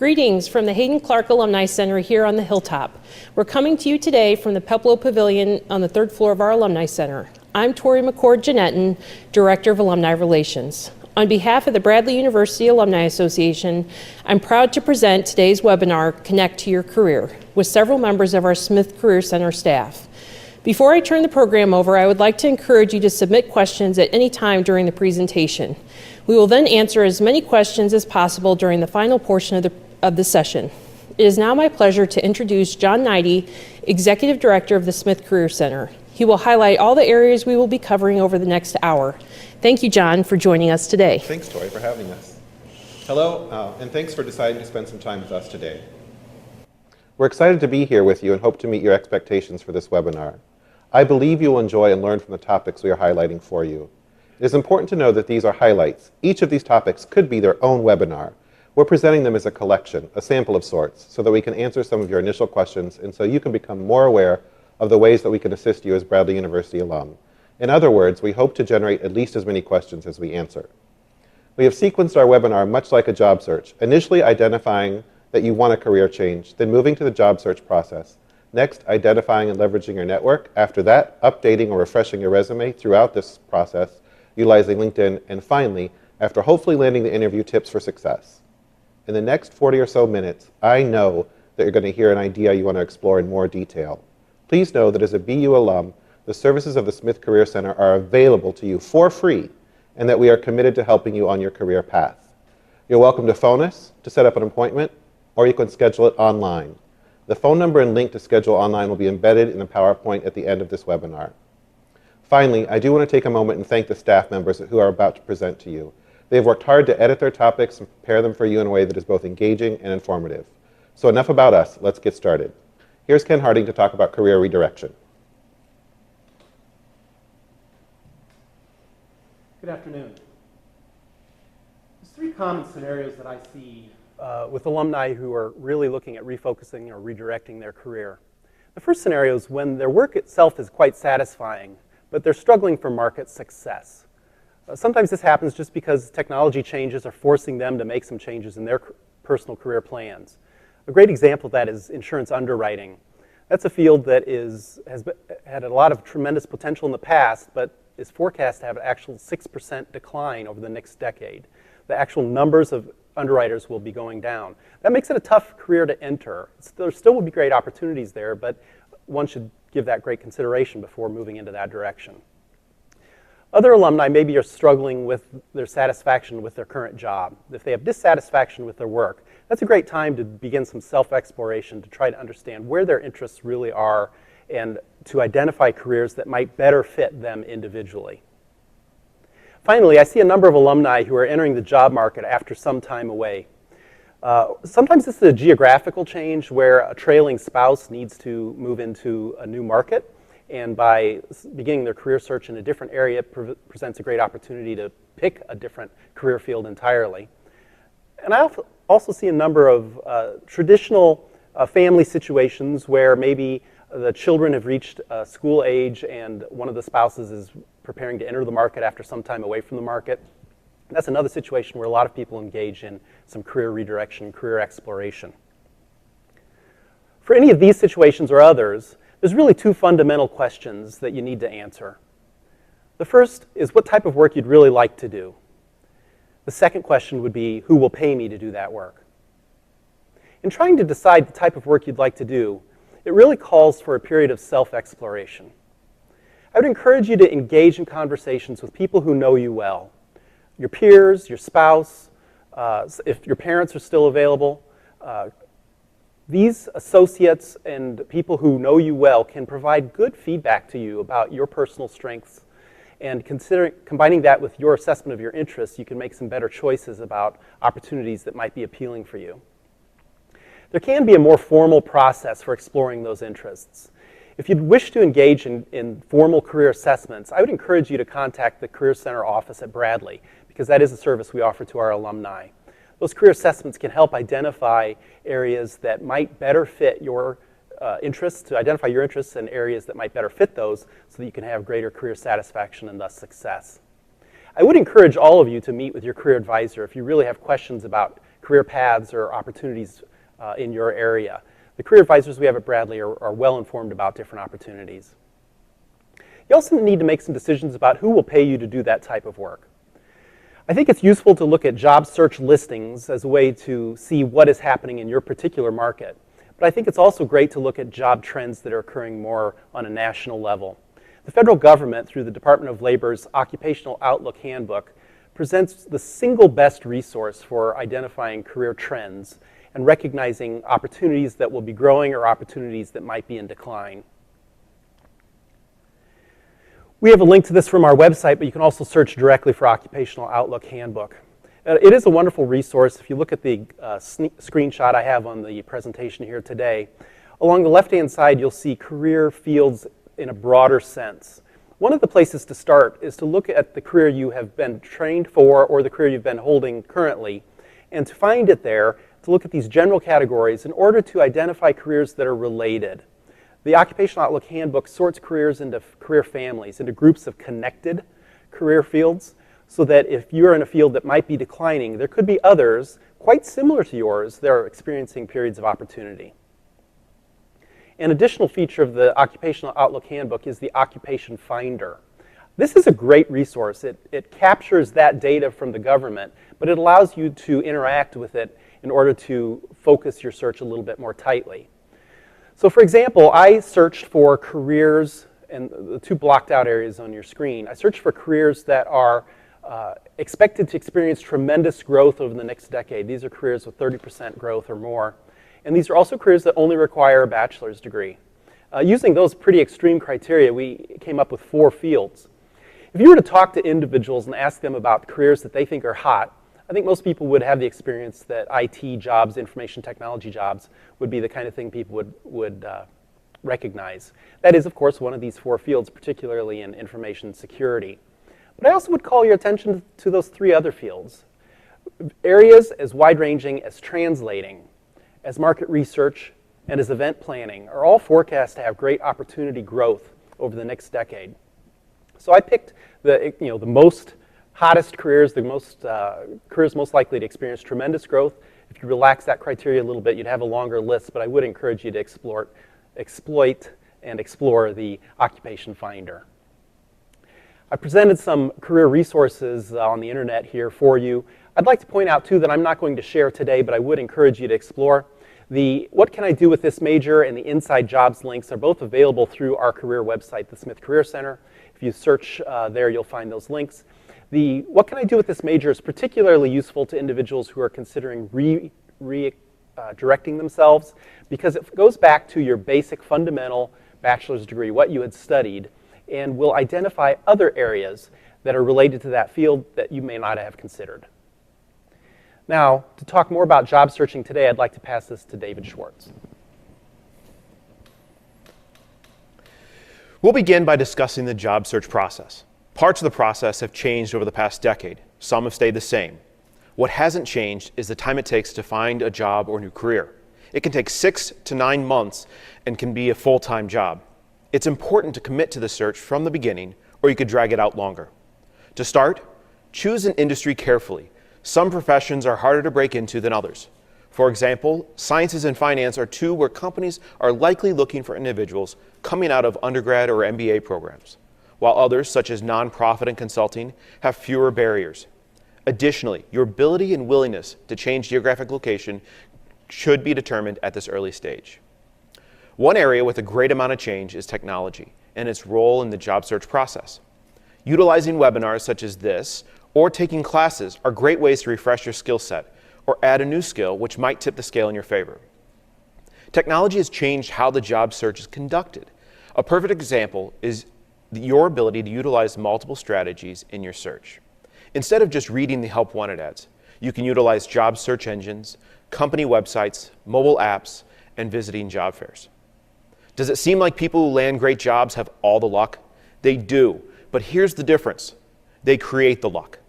Greetings from the Hayden Clark Alumni Center here on the Hilltop. We're coming to you today from the Peplo Pavilion on the 3rd floor of our Alumni Center. I'm Tori McCord-Janetton, Director of Alumni Relations. On behalf of the Bradley University Alumni Association, I'm proud to present today's webinar, Connect to Your Career, with several members of our Smith Career Center staff. Before I turn the program over, I would like to encourage you to submit questions at any time during the presentation. We will then answer as many questions as possible during the final portion of the session. It is now my pleasure to introduce John Knighty, Executive Director of the Smith Career Center. He will highlight all the areas we will be covering over the next hour. Thank you, John, for joining us today. Thanks, Tori, for having us. Hello, and thanks for deciding to spend some time with us today. We're excited to be here with you and hope to meet your expectations for this webinar. I believe you will enjoy and learn from the topics we are highlighting for you. It is important to know that these are highlights. Each of these topics could be their own webinar. We're presenting them as a collection, a sample of sorts, so that we can answer some of your initial questions and so you can become more aware of the ways that we can assist you as Bradley University alum. In other words, we hope to generate at least as many questions as we answer. We have sequenced our webinar much like a job search, initially identifying that you want a career change, then moving to the job search process. Next, identifying and leveraging your network. After that, updating or refreshing your resume throughout this process, utilizing LinkedIn. And finally, after hopefully landing the interview, tips for success. In the next 40 or so minutes, I know that you're going to hear an idea you want to explore in more detail. Please know that as a BU alum, the services of the Smith Career Center are available to you for free, and that we are committed to helping you on your career path. You're welcome to phone us to set up an appointment, or you can schedule it online. The phone number and link to schedule online will be embedded in the PowerPoint at the end of this webinar. Finally, I do want to take a moment and thank the staff members who are about to present to you. They have worked hard to edit their topics and prepare them for you in a way that is both engaging and informative. So enough about us, let's get started. Here's Ken Harding to talk about career redirection. Good afternoon. There's three common scenarios that I see with alumni who are really looking at refocusing or redirecting their career. The first scenario is when their work itself is quite satisfying, but they're struggling for market success. Sometimes this happens just because technology changes are forcing them to make some changes in their personal career plans. A great example of that is insurance underwriting. That's a field that has had a lot of tremendous potential in the past, but is forecast to have an actual 6% decline over the next decade. The actual numbers of underwriters will be going down. That makes it a tough career to enter. There still will be great opportunities there, but one should give that great consideration before moving into that direction. Other alumni maybe are struggling with their satisfaction with their current job. If they have dissatisfaction with their work, that's a great time to begin some self-exploration to try to understand where their interests really are and to identify careers that might better fit them individually. Finally, I see a number of alumni who are entering the job market after some time away. Sometimes this is a geographical change where a trailing spouse needs to move into a new market, and by beginning their career search in a different area, it presents a great opportunity to pick a different career field entirely. And I also see a number of traditional family situations where maybe the children have reached school age and one of the spouses is preparing to enter the market after some time away from the market. That's another situation where a lot of people engage in some career redirection, career exploration. For any of these situations or others, there's really two fundamental questions that you need to answer. The first is what type of work you'd really like to do. The second question would be, who will pay me to do that work? In trying to decide the type of work you'd like to do, it really calls for a period of self-exploration. I would encourage you to engage in conversations with people who know you well. Your peers, your spouse, if your parents are still available. These associates and people who know you well can provide good feedback to you about your personal strengths. And combining that with your assessment of your interests, you can make some better choices about opportunities that might be appealing for you. There can be a more formal process for exploring those interests. If you'd wish to engage in formal career assessments, I would encourage you to contact the Career Center office at Bradley, because that is a service we offer to our alumni. Those career assessments can help identify areas that might better fit your interests, to identify your interests and areas that might better fit those so that you can have greater career satisfaction and thus success. I would encourage all of you to meet with your career advisor if you really have questions about career paths or opportunities in your area. The career advisors we have at Bradley are well informed about different opportunities. You also need to make some decisions about who will pay you to do that type of work. I think it's useful to look at job search listings as a way to see what is happening in your particular market. But I think it's also great to look at job trends that are occurring more on a national level. The federal government, through the Department of Labor's Occupational Outlook Handbook, presents the single best resource for identifying career trends and recognizing opportunities that will be growing or opportunities that might be in decline. We have a link to this from our website, but you can also search directly for Occupational Outlook Handbook. It is a wonderful resource. If you look at the screenshot I have on the presentation here today, along the left-hand side you'll see career fields in a broader sense. One of the places to start is to look at the career you have been trained for or the career you've been holding currently, and to find it there, to look at these general categories in order to identify careers that are related. The Occupational Outlook Handbook sorts careers into career families, into groups of connected career fields, so that if you're in a field that might be declining, there could be others quite similar to yours that are experiencing periods of opportunity. An additional feature of the Occupational Outlook Handbook is the Occupation Finder. This is a great resource. It captures that data from the government, but it allows you to interact with it in order to focus your search a little bit more tightly. So for example, I searched for careers, and the two blocked out areas on your screen, I searched for careers that are expected to experience tremendous growth over the next decade. These are careers with 30% growth or more. And these are also careers that only require a bachelor's degree. Using those pretty extreme criteria, we came up with 4 fields. If you were to talk to individuals and ask them about careers that they think are hot, I think most people would have the experience that IT jobs, information technology jobs, would be the kind of thing people would recognize. That is, of course, one of these 4 fields, particularly in information security. But I also would call your attention to those 3 other fields. Areas as wide-ranging as translating, as market research, and as event planning are all forecast to have great opportunity growth over the next decade. So I picked the most hottest careers, careers most likely to experience tremendous growth. If you relax that criteria a little bit, you'd have a longer list, but I would encourage you to exploit and explore the Occupation Finder. I presented some career resources on the internet here for you. I'd like to point out too that I'm not going to share today, but I would encourage you to explore. The What Can I Do With This Major and the Inside Jobs links are both available through our career website, the Smith Career Center. If you search there, you'll find those links. The What Can I Do With This Major is particularly useful to individuals who are considering redirecting themselves, because it goes back to your basic fundamental bachelor's degree, what you had studied, and will identify other areas that are related to that field that you may not have considered. Now, to talk more about job searching today, I'd like to pass this to David Schwartz. We'll begin by discussing the job search process. Parts of the process have changed over the past decade. Some have stayed the same. What hasn't changed is the time it takes to find a job or new career. It can take 6 to 9 months and can be a full-time job. It's important to commit to the search from the beginning, or you could drag it out longer. To start, choose an industry carefully. Some professions are harder to break into than others. For example, sciences and finance are 2 where companies are likely looking for individuals coming out of undergrad or MBA programs, while others, such as nonprofit and consulting, have fewer barriers. Additionally, your ability and willingness to change geographic location should be determined at this early stage. One area with a great amount of change is technology and its role in the job search process. Utilizing webinars such as this or taking classes are great ways to refresh your skill set or add a new skill which might tip the scale in your favor. Technology has changed how the job search is conducted. A perfect example is your ability to utilize multiple strategies in your search. Instead of just reading the help wanted ads, you can utilize job search engines, company websites, mobile apps, and visiting job fairs. Does it seem like people who land great jobs have all the luck? They do, but here's the difference. They create the luck.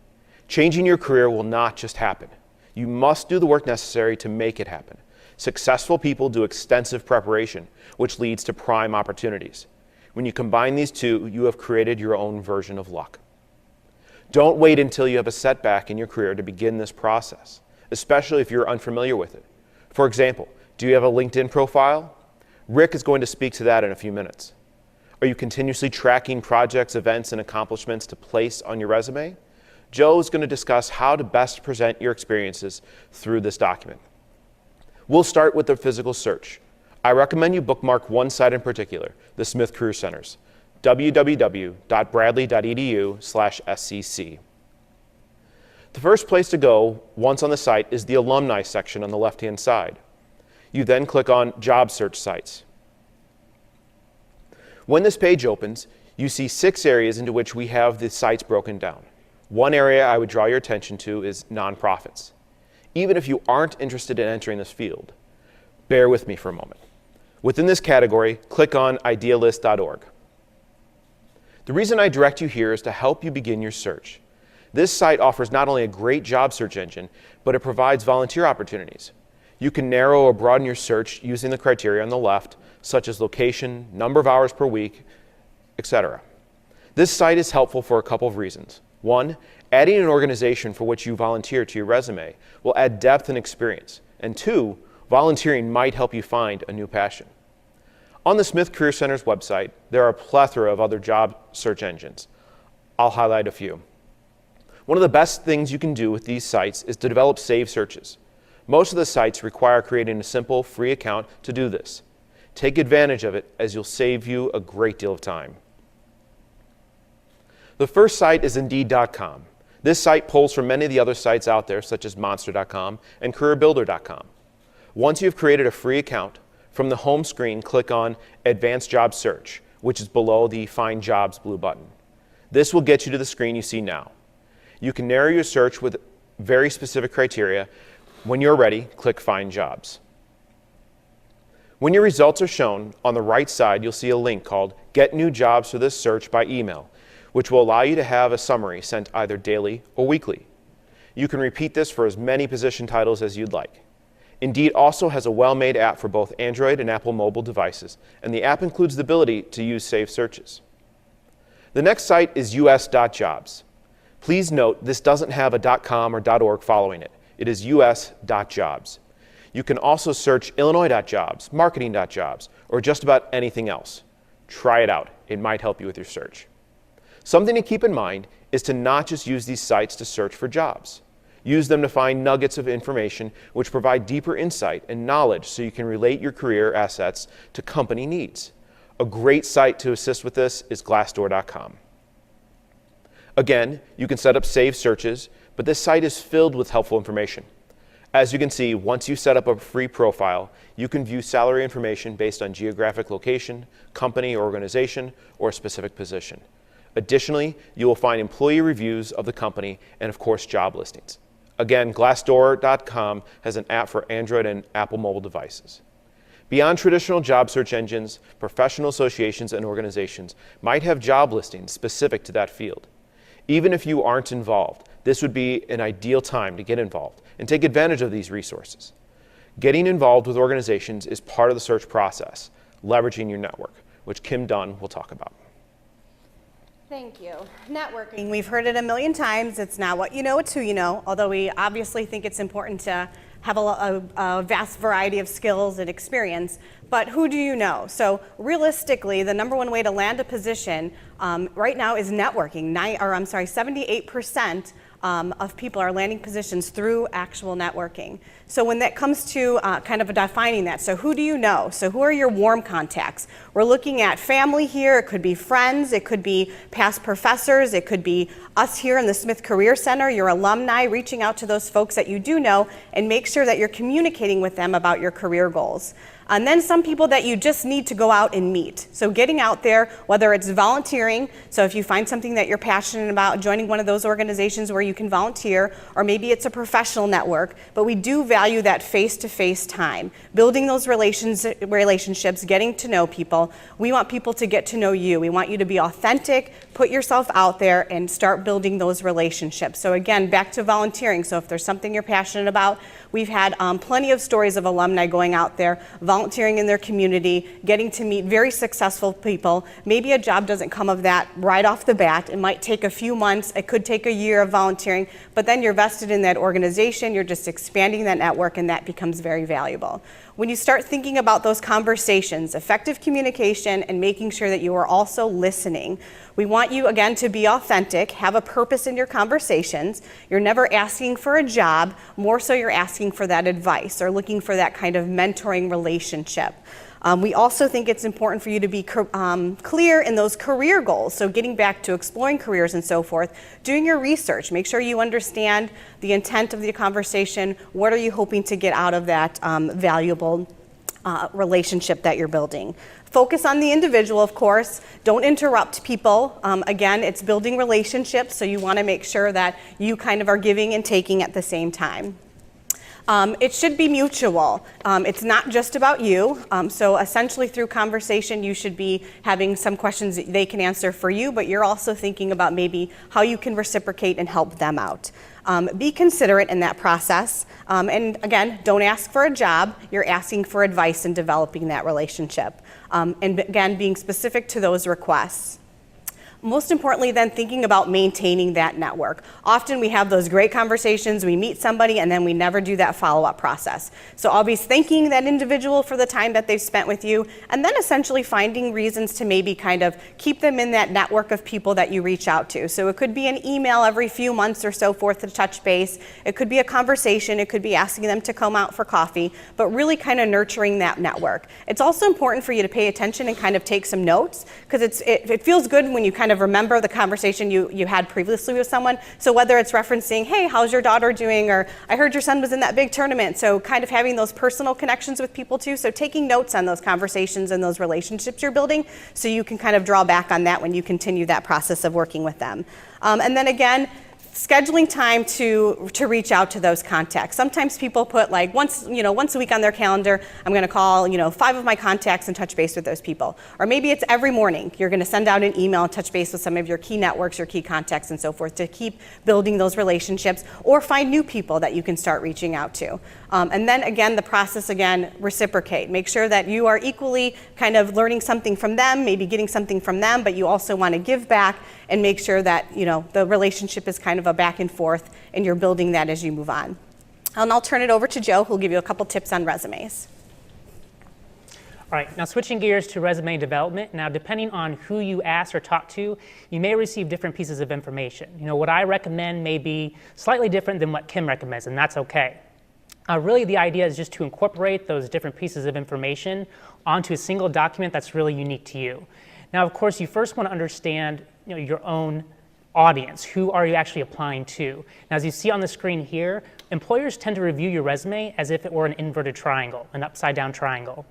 Changing your career will not just happen. You must do the work necessary to make it happen. Successful people do extensive preparation, which leads to prime opportunities. When you combine these 2, you have created your own version of luck. Don't wait until you have a setback in your career to begin this process. especially if you're unfamiliar with it. For example, do you have a LinkedIn profile? Rick is going to speak to that in a few minutes. Are you continuously tracking projects, events, and accomplishments to place on your resume? Joe is going to discuss how to best present your experiences through this document. We'll start with the physical search. I recommend you bookmark one site in particular, the Smith Career Centers, www.bradley.edu/SCC. The first place to go once on the site is the alumni section on the left-hand side. You then click on Job Search Sites. When this page opens, you see 6 areas into which we have the sites broken down. One area I would draw your attention to is nonprofits. Even if you aren't interested in entering this field, bear with me for a moment. Within this category, click on Idealist.org. The reason I direct you here is to help you begin your search. This site offers not only a great job search engine, but it provides volunteer opportunities. You can narrow or broaden your search using the criteria on the left, such as location, number of hours per week, etc. This site is helpful for a couple of reasons. One, adding an organization for which you volunteer to your resume will add depth and experience. And 2, volunteering might help you find a new passion. On the Smith Career Center's website, there are a plethora of other job search engines. I'll highlight a few. One of the best things you can do with these sites is to develop saved searches. Most of the sites require creating a simple, free account to do this. Take advantage of it, as you'll save you a great deal of time. The first site is Indeed.com. This site pulls from many of the other sites out there, such as Monster.com and CareerBuilder.com. Once you've created a free account, from the home screen, click on Advanced Job Search, which is below the Find Jobs blue button. This will get you to the screen you see now. You can narrow your search with very specific criteria. When you're ready, click Find Jobs. When your results are shown, on the right side, you'll see a link called Get New Jobs for this search by email, which will allow you to have a summary sent either daily or weekly. You can repeat this for as many position titles as you'd like. Indeed also has a well-made app for both Android and Apple mobile devices, and the app includes the ability to use saved searches. The next site is us.jobs. Please note this doesn't have a .com or .org following it. It is us.jobs. You can also search illinois.jobs, marketing.jobs, or just about anything else. Try it out. It might help you with your search. Something to keep in mind is to not just use these sites to search for jobs. Use them to find nuggets of information which provide deeper insight and knowledge so you can relate your career assets to company needs. A great site to assist with this is Glassdoor.com. Again, you can set up saved searches, but this site is filled with helpful information. As you can see, once you set up a free profile, you can view salary information based on geographic location, company or organization, or a specific position. Additionally, you will find employee reviews of the company and, of course, job listings. Again, Glassdoor.com has an app for Android and Apple mobile devices. Beyond traditional job search engines, professional associations and organizations might have job listings specific to that field. Even if you aren't involved, this would be an ideal time to get involved and take advantage of these resources. Getting involved with organizations is part of the search process, leveraging your network, which Kim Dunn will talk about. Thank you. Networking, we've heard it a million times. It's not what you know, it's who you know, although we obviously think it's important to have a vast variety of skills and experience, but who do you know? So realistically, the number one way to land a position right now is networking. 78% of people are landing positions through actual networking. So when that comes to kind of defining that, so who do you know? So who are your warm contacts? We're looking at family here, it could be friends, it could be past professors, it could be us here in the Smith Career Center, your alumni, reaching out to those folks that you do know and make sure that you're communicating with them about your career goals. And then some people that you just need to go out and meet. So getting out there, whether it's volunteering, so if you find something that you're passionate about, joining one of those organizations where you can volunteer, or maybe it's a professional network, but we do value that face-to-face time. Building those relationships, getting to know people. We want people to get to know you. We want you to be authentic, put yourself out there, and start building those relationships. So again, back to volunteering. So if there's something you're passionate about, we've had plenty of stories of alumni going out there, volunteering volunteering in their community, getting to meet very successful people. Maybe a job doesn't come of that right off the bat. It might take a few months, it could take a year of volunteering, but then you're vested in that organization, you're just expanding that network, and that becomes very valuable. When you start thinking about those conversations, effective communication, and making sure that you are also listening, we want you, again, to be authentic, have a purpose in your conversations. You're never asking for a job, more so you're asking for that advice or looking for that kind of mentoring relationship. We also think it's important for you to be clear in those career goals. So getting back to exploring careers and so forth, doing your research, make sure you understand the intent of the conversation. What are you hoping to get out of that valuable relationship that you're building? Focus on the individual, of course. Don't interrupt people. Again, it's building relationships, so you want to make sure that you kind of are giving and taking at the same time. It should be mutual. It's not just about you. So essentially through conversation, you should be having some questions that they can answer for you, but you're also thinking about maybe how you can reciprocate and help them out. Be considerate in that process. And again, don't ask for a job. You're asking for advice in developing that relationship. And again, being specific to those requests. Most importantly, then, thinking about maintaining that network. Often we have those great conversations, we meet somebody, and then we never do that follow-up process. So always thanking that individual for the time that they've spent with you, and then essentially finding reasons to maybe kind of keep them in that network of people that you reach out to. So it could be an email every few months or so forth to touch base. It could be a conversation. It could be asking them to come out for coffee, but really kind of nurturing that network. It's also important for you to pay attention and kind of take some notes, because it feels good when you kind of remember the conversation you had previously with someone. So whether it's referencing, hey, how's your daughter doing? Or I heard your son was in that big tournament. So kind of having those personal connections with people too. So taking notes on those conversations and those relationships you're building, so you can kind of draw back on that when you continue that process of working with them. And then again, scheduling time to reach out to those contacts. Sometimes people put like once a week on their calendar, I'm going to call 5 of my contacts and touch base with those people. Or maybe it's every morning. You're going to send out an email and touch base with some of your key networks, your key contacts, and so forth to keep building those relationships, or find new people that you can start reaching out to. And then again, the process again, reciprocate. Make sure that you are equally kind of learning something from them, maybe getting something from them, but you also want to give back and make sure that the relationship is kind of a back and forth, and you're building that as you move on. And I'll turn it over to Joe, who'll give you a couple tips on resumes. All right, now switching gears to resume development. Now, depending on who you ask or talk to, you may receive different pieces of information. What I recommend may be slightly different than what Kim recommends, and that's okay. Really, the idea is just to incorporate those different pieces of information onto a single document that's really unique to you. Now, of course, you first want to understand your own audience. Who are you actually applying to? Now, as you see on the screen here, employers tend to review your resume as if it were an inverted triangle, an upside-down triangle.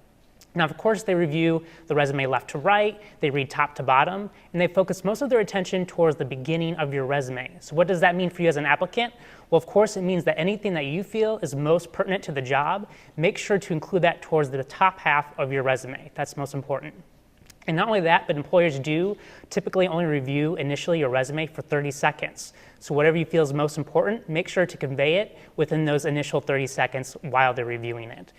Now, of course, they review the resume left to right, they read top to bottom, and they focus most of their attention towards the beginning of your resume. So what does that mean for you as an applicant? Well, of course, it means that anything that you feel is most pertinent to the job, make sure to include that towards the top half of your resume. That's most important. And not only that, but employers do typically only review initially your resume for 30 seconds. So whatever you feel is most important, make sure to convey it within those initial 30 seconds while they're reviewing it.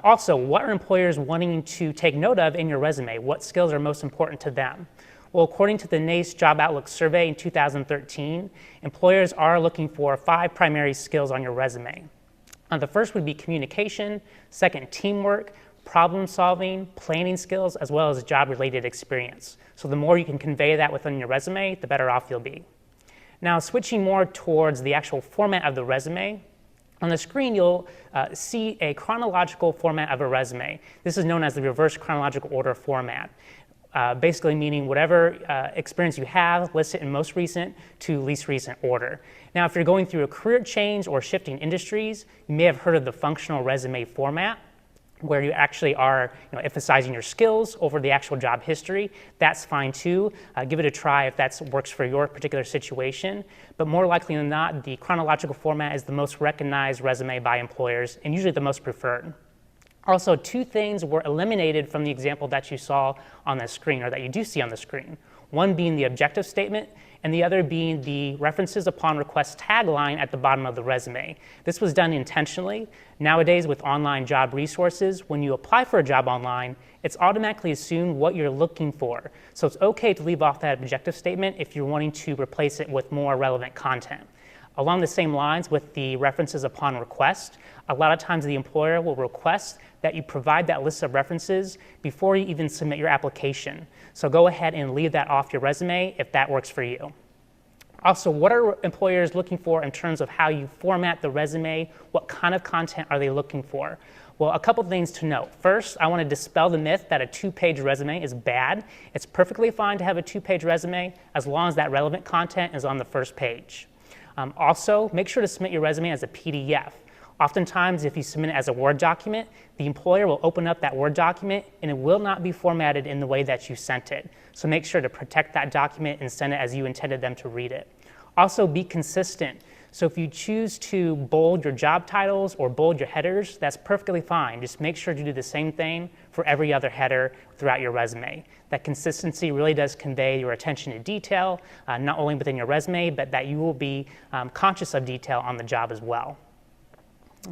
Also, what are employers wanting to take note of in your resume? What skills are most important to them? Well, according to the NACE Job Outlook survey in 2013, employers are looking for 5 primary skills on your resume. The first would be communication, second, teamwork, problem solving, planning skills, as well as job-related experience. So the more you can convey that within your resume, the better off you'll be. Now, switching more towards the actual format of the resume, on the screen you'll see a chronological format of a resume. This is known as the reverse chronological order format, basically meaning whatever experience you have, list it in most recent to least recent order. Now, if you're going through a career change or shifting industries, you may have heard of the functional resume format, where you actually are emphasizing your skills over the actual job history. That's fine too. Give it a try if that works for your particular situation. But more likely than not, the chronological format is the most recognized resume by employers and usually the most preferred. Also, 2 things were eliminated from the example that you saw on the screen, or that you do see on the screen. one being the objective statement, and the other being the references upon request tagline at the bottom of the resume. This was done intentionally. Nowadays, with online job resources, when you apply for a job online, it's automatically assumed what you're looking for. So it's okay to leave off that objective statement if you're wanting to replace it with more relevant content. Along the same lines with the references upon request, a lot of times the employer will request that you provide that list of references before you even submit your application. So go ahead and leave that off your resume if that works for you. Also, what are employers looking for in terms of how you format the resume? What kind of content are they looking for? Well, a couple things to note. First, I want to dispel the myth that a 2-page resume is bad. It's perfectly fine to have a 2-page resume as long as that relevant content is on the first page. Also, make sure to submit your resume as a PDF. Oftentimes, if you submit it as a Word document, the employer will open up that Word document and it will not be formatted in the way that you sent it. So make sure to protect that document and send it as you intended them to read it. Also, be consistent. So if you choose to bold your job titles or bold your headers, that's perfectly fine. Just make sure to do the same thing for every other header throughout your resume. That consistency really does convey your attention to detail, not only within your resume, but that you will be conscious of detail on the job as well.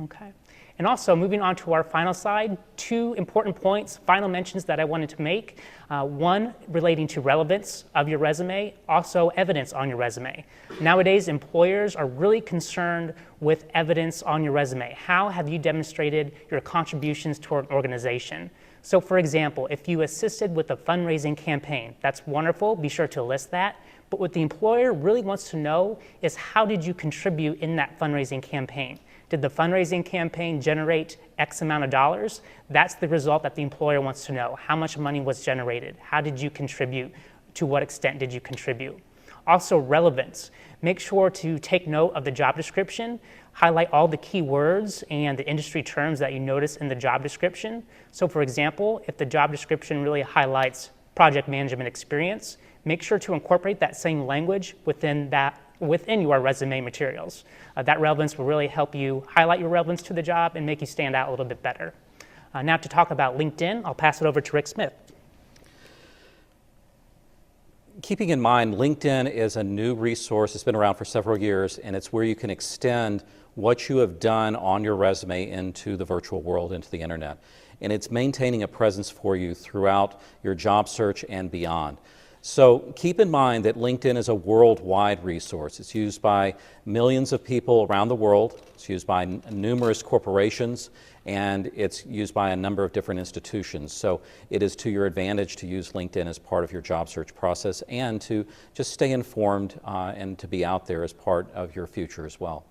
Okay. And also, moving on to our final slide, 2 important points, final mentions that I wanted to make. One, relating to relevance of your resume, also evidence on your resume. Nowadays, employers are really concerned with evidence on your resume. How have you demonstrated your contributions toward an organization? So for example, if you assisted with a fundraising campaign, that's wonderful, be sure to list that. But what the employer really wants to know is how did you contribute in that fundraising campaign? Did the fundraising campaign generate X amount of dollars? That's the result that the employer wants to know. How much money was generated? How did you contribute? To what extent did you contribute? Also, relevance. Make sure to take note of the job description, highlight all the key words and the industry terms that you notice in the job description. So for example, if the job description really highlights project management experience, make sure to incorporate that same language within your resume materials. That relevance will really help you highlight your relevance to the job and make you stand out a little bit better. Now to talk about LinkedIn, I'll pass it over to Rick Smith. Keeping in mind, LinkedIn is a new resource. It's been around for several years, and it's where you can extend what you have done on your resume into the virtual world, into the internet. And it's maintaining a presence for you throughout your job search and beyond. So keep in mind that LinkedIn is a worldwide resource. It's used by millions of people around the world. It's used by numerous corporations, and it's used by a number of different institutions. So it is to your advantage to use LinkedIn as part of your job search process and to just stay informed and to be out there as part of your future as well.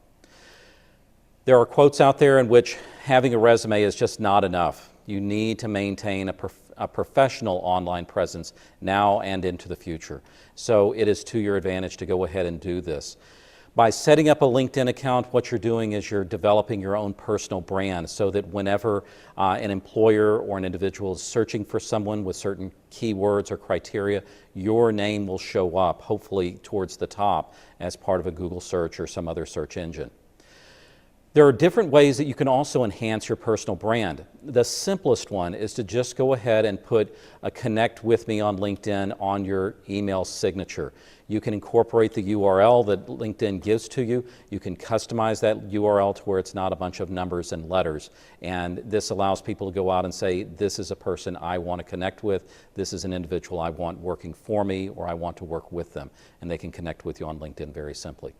There are quotes out there in which having a resume is just not enough. You need to maintain a professional online presence now and into the future. So it is to your advantage to go ahead and do this. By setting up a LinkedIn account, what you're doing is you're developing your own personal brand so that whenever an employer or an individual is searching for someone with certain keywords or criteria, your name will show up, hopefully towards the top as part of a Google search or some other search engine. There are different ways that you can also enhance your personal brand. The simplest one is to just go ahead and put a connect with me on LinkedIn on your email signature. You can incorporate the URL that LinkedIn gives to you. You can customize that URL to where it's not a bunch of numbers and letters. And this allows people to go out and say, this is a person I want to connect with. This is an individual I want working for me, or I want to work with them. And they can connect with you on LinkedIn very simply.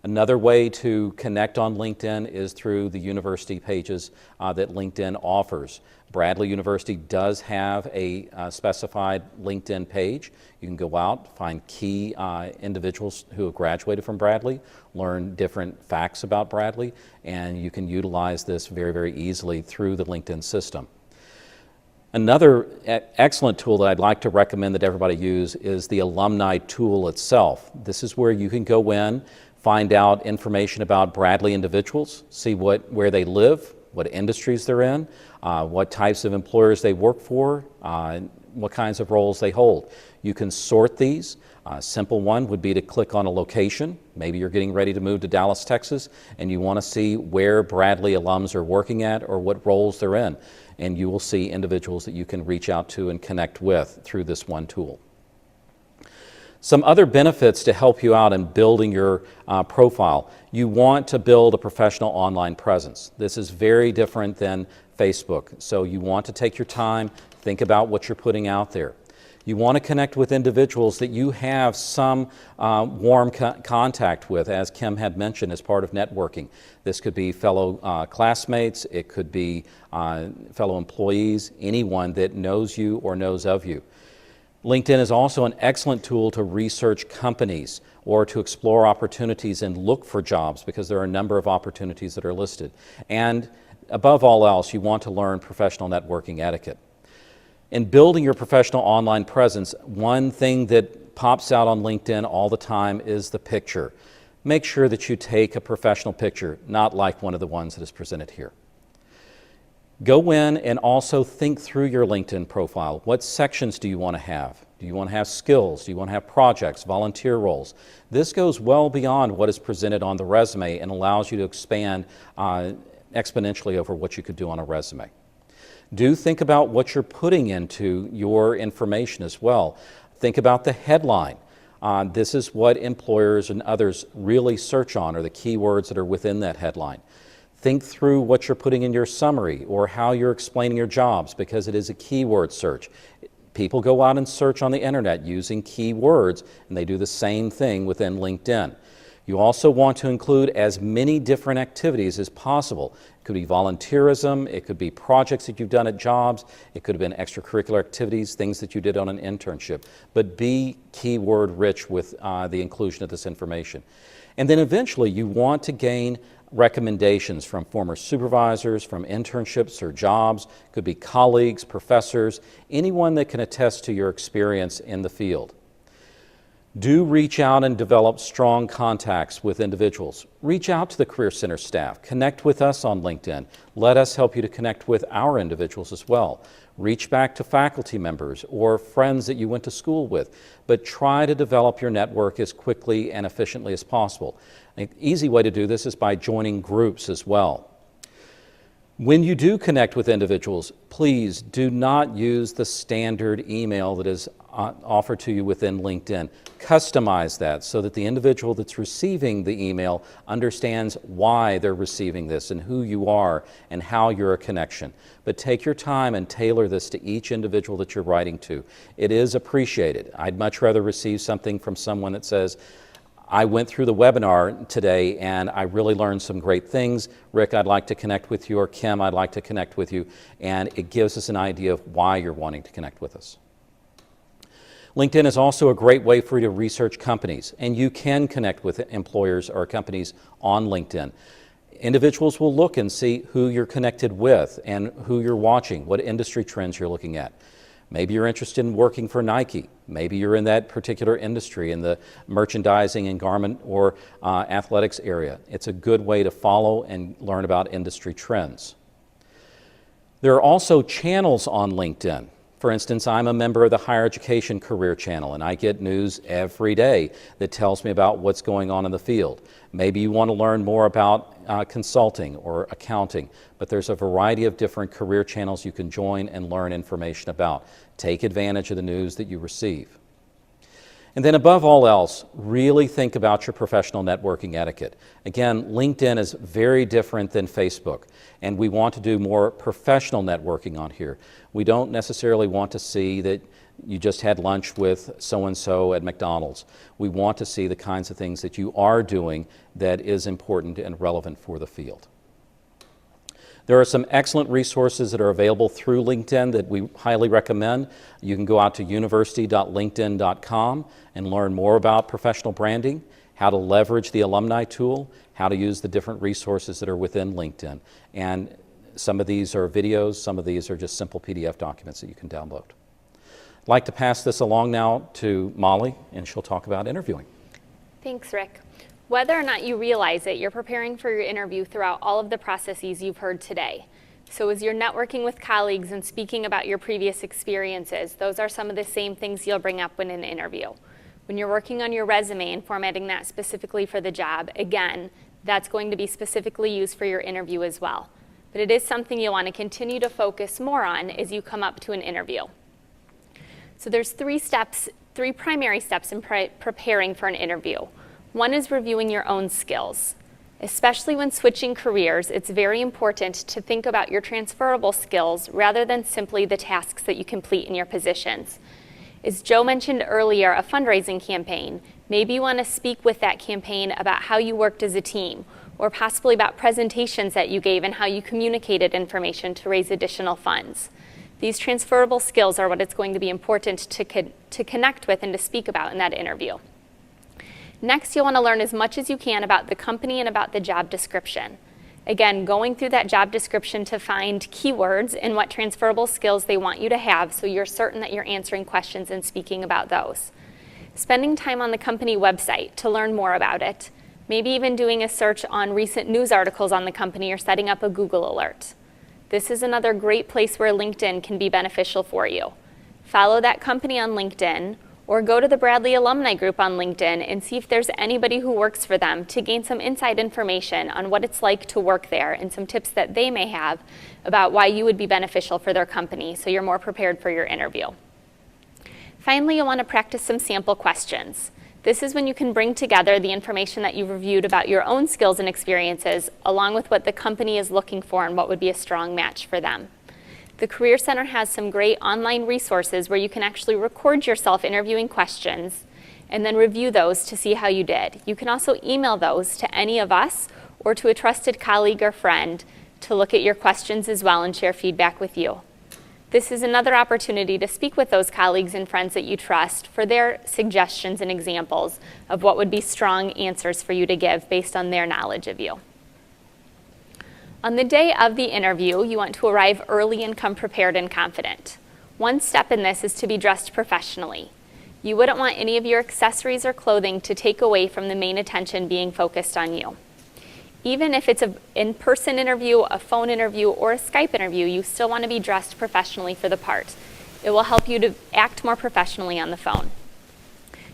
Another way to connect on LinkedIn is through the university pages that LinkedIn offers. Bradley University does have a specified LinkedIn page. You can go out, find key individuals who have graduated from Bradley, learn different facts about Bradley, and you can utilize this very, very easily through the LinkedIn system. Another excellent tool that I'd like to recommend that everybody use is the Alumni Tool itself. This is where you can go in, find out information about Bradley individuals, see where they live, what industries they're in, what types of employers they work for, what kinds of roles they hold. You can sort these. A simple one would be to click on a location. Maybe you're getting ready to move to Dallas, Texas, and you want to see where Bradley alums are working at or what roles they're in. And you will see individuals that you can reach out to and connect with through this one tool. Some other benefits to help you out in building your profile. You want to build a professional online presence. This is very different than Facebook. So you want to take your time, think about what you're putting out there. You want to connect with individuals that you have some warm contact with, as Kim had mentioned, as part of networking. This could be fellow classmates, it could be fellow employees, anyone that knows you or knows of you. LinkedIn is also an excellent tool to research companies or to explore opportunities and look for jobs, because there are a number of opportunities that are listed. And above all else, you want to learn professional networking etiquette. In building your professional online presence, one thing that pops out on LinkedIn all the time is the picture. Make sure that you take a professional picture, not like one of the ones that is presented here. Go in and also think through your LinkedIn profile. What sections do you want to have? Do you want to have skills? Do you want to have projects, volunteer roles? This goes well beyond what is presented on the resume and allows you to expand exponentially over what you could do on a resume. Do think about what you're putting into your information as well. Think about the headline. This is what employers and others really search on, or the keywords that are within that headline. Think through what you're putting in your summary or how you're explaining your jobs, because it is a keyword search. People go out and search on the internet using keywords, and they do the same thing within LinkedIn. You also want to include as many different activities as possible. It could be volunteerism, it could be projects that you've done at jobs, it could have been extracurricular activities, things that you did on an internship. But be keyword rich with the inclusion of this information. And then eventually you want to gain recommendations from former supervisors, from internships or jobs, could be colleagues, professors, anyone that can attest to your experience in the field. Do reach out and develop strong contacts with individuals. Reach out to the Career Center staff. Connect with us on LinkedIn. Let us help you to connect with our individuals as well. Reach back to faculty members or friends that you went to school with, but try to develop your network as quickly and efficiently as possible. An easy way to do this is by joining groups as well. When you do connect with individuals, please do not use the standard email that is offered to you within LinkedIn. Customize that so that the individual that's receiving the email understands why they're receiving this and who you are and how you're a connection. But take your time and tailor this to each individual that you're writing to. It is appreciated. I'd much rather receive something from someone that says, I went through the webinar today and I really learned some great things. Rick, I'd like to connect with you, or Kim, I'd like to connect with you. And it gives us an idea of why you're wanting to connect with us. LinkedIn is also a great way for you to research companies, and you can connect with employers or companies on LinkedIn. Individuals will look and see who you're connected with and who you're watching, what industry trends you're looking at. Maybe you're interested in working for Nike. Maybe you're in that particular industry, in the merchandising and garment or athletics area. It's a good way to follow and learn about industry trends. There are also channels on LinkedIn. For instance, I'm a member of the Higher Education Career Channel, and I get news every day that tells me about what's going on in the field. Maybe you want to learn more about consulting or accounting, but there's a variety of different career channels you can join and learn information about. Take advantage of the news that you receive. And then above all else, really think about your professional networking etiquette. Again, LinkedIn is very different than Facebook, and we want to do more professional networking on here. We don't necessarily want to see that you just had lunch with so-and-so at McDonald's. We want to see the kinds of things that you are doing that is important and relevant for the field. There are some excellent resources that are available through LinkedIn that we highly recommend. You can go out to university.linkedin.com and learn more about professional branding, how to leverage the Alumni Tool, how to use the different resources that are within LinkedIn. And some of these are videos, some of these are just simple PDF documents that you can download. I'd like to pass this along now to Molly, and she'll talk about interviewing. Thanks, Rick. Whether or not you realize it, you're preparing for your interview throughout all of the processes you've heard today. So as you're networking with colleagues and speaking about your previous experiences, those are some of the same things you'll bring up in an interview. When you're working on your resume and formatting that specifically for the job, again, that's going to be specifically used for your interview as well. But it is something you'll want to continue to focus more on as you come up to an interview. So there's 3 steps three primary steps in preparing for an interview. One is reviewing your own skills. Especially when switching careers, it's very important to think about your transferable skills rather than simply the tasks that you complete in your positions. As Joe mentioned earlier, a fundraising campaign, maybe you want to speak with that campaign about how you worked as a team, or possibly about presentations that you gave and how you communicated information to raise additional funds. These transferable skills are what it's going to be important to connect with and to speak about in that interview. Next, you'll want to learn as much as you can about the company and about the job description. Again, going through that job description to find keywords and what transferable skills they want you to have so you're certain that you're answering questions and speaking about those. Spending time on the company website to learn more about it. Maybe even doing a search on recent news articles on the company or setting up a Google alert. This is another great place where LinkedIn can be beneficial for you. Follow that company on LinkedIn, or go to the Bradley Alumni Group on LinkedIn and see if there's anybody who works for them to gain some inside information on what it's like to work there and some tips that they may have about why you would be beneficial for their company so you're more prepared for your interview. Finally, you'll want to practice some sample questions. This is when you can bring together the information that you've reviewed about your own skills and experiences along with what the company is looking for and what would be a strong match for them. The Career Center has some great online resources where you can actually record yourself interviewing questions and then review those to see how you did. You can also email those to any of us or to a trusted colleague or friend to look at your questions as well and share feedback with you. This is another opportunity to speak with those colleagues and friends that you trust for their suggestions and examples of what would be strong answers for you to give based on their knowledge of you. On the day of the interview, you want to arrive early and come prepared and confident. One step in this is to be dressed professionally. You wouldn't want any of your accessories or clothing to take away from the main attention being focused on you. Even if it's an in-person interview, a phone interview, or a Skype interview, you still want to be dressed professionally for the part. It will help you to act more professionally on the phone.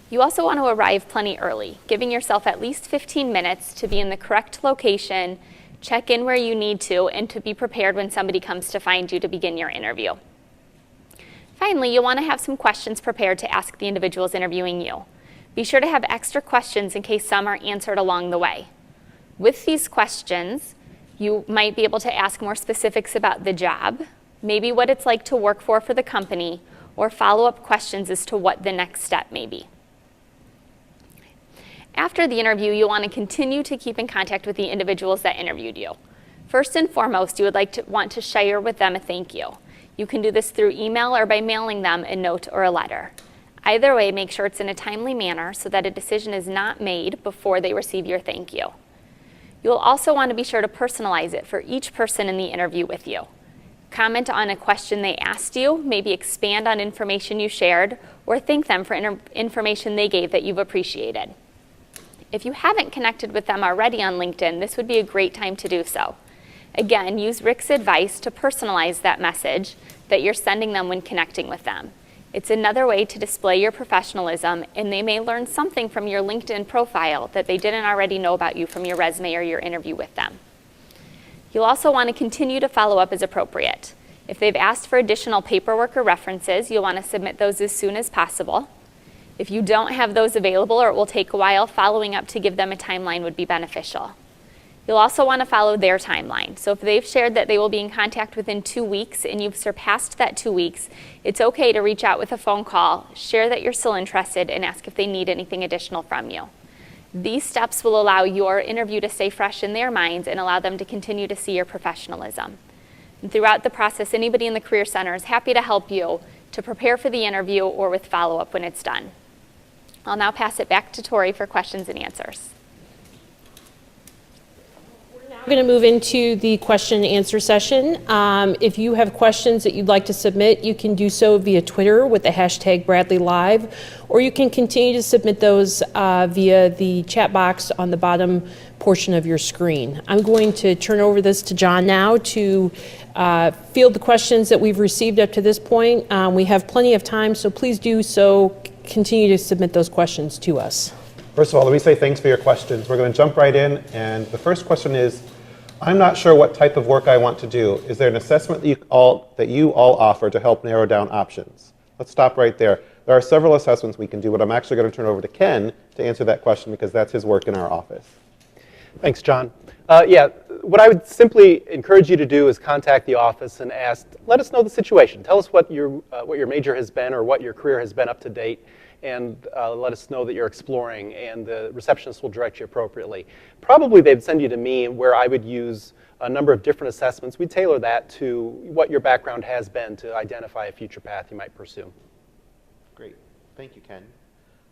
You also want to arrive plenty early, giving yourself at least 15 minutes to be in the correct location, check in where you need to, and to be prepared when somebody comes to find you to begin your interview. Finally, you'll want to have some questions prepared to ask the individuals interviewing you. Be sure to have extra questions in case some are answered along the way. With these questions, you might be able to ask more specifics about the job, maybe what it's like to work for the company, or follow-up questions as to what the next step may be. After the interview, you'll want to continue to keep in contact with the individuals that interviewed you. First and foremost, you would want to share with them a thank you. You can do this through email or by mailing them a note or a letter. Either way, make sure it's in a timely manner so that a decision is not made before they receive your thank you. You'll also want to be sure to personalize it for each person in the interview with you. Comment on a question they asked you, maybe expand on information you shared, or thank them for information they gave that you've appreciated. If you haven't connected with them already on LinkedIn, this would be a great time to do so. Again, use Rick's advice to personalize that message that you're sending them when connecting with them. It's another way to display your professionalism, and they may learn something from your LinkedIn profile that they didn't already know about you from your resume or your interview with them. You'll also want to continue to follow up as appropriate. If they've asked for additional paperwork or references, you'll want to submit those as soon as possible. If you don't have those available or it will take a while, following up to give them a timeline would be beneficial. You'll also want to follow their timeline. So if they've shared that they will be in contact within 2 weeks and you've surpassed that 2 weeks, it's okay to reach out with a phone call, share that you're still interested, and ask if they need anything additional from you. These steps will allow your interview to stay fresh in their minds and allow them to continue to see your professionalism. And throughout the process, anybody in the Career Center is happy to help you to prepare for the interview or with follow-up when it's done. I'll now pass it back to Tori for questions and answers. We're going to move into the question and answer session. If you have questions that you'd like to submit, you can do so via Twitter with the hashtag BradleyLive, or you can continue to submit those via the chat box on the bottom portion of your screen. I'm going to turn over this to John now to field the questions that we've received up to this point. We have plenty of time, so please do so. Continue to submit those questions to us. First of all, let me say thanks for your questions. We're going to jump right in, and the first question is, I'm not sure what type of work I want to do. Is there an assessment that you all offer to help narrow down options? Let's stop right there. There are several assessments we can do, but I'm actually going to turn over to Ken to answer that question because that's his work in our office. Thanks, John. Yeah, what I would simply encourage you to do is contact the office and ask, let us know the situation. Tell us what your major has been or what your career has been up to date, and let us know that you're exploring, and the receptionist will direct you appropriately. Probably they'd send you to me, where I would use a number of different assessments. We tailor that to what your background has been to identify a future path you might pursue. Great. Thank you, Ken.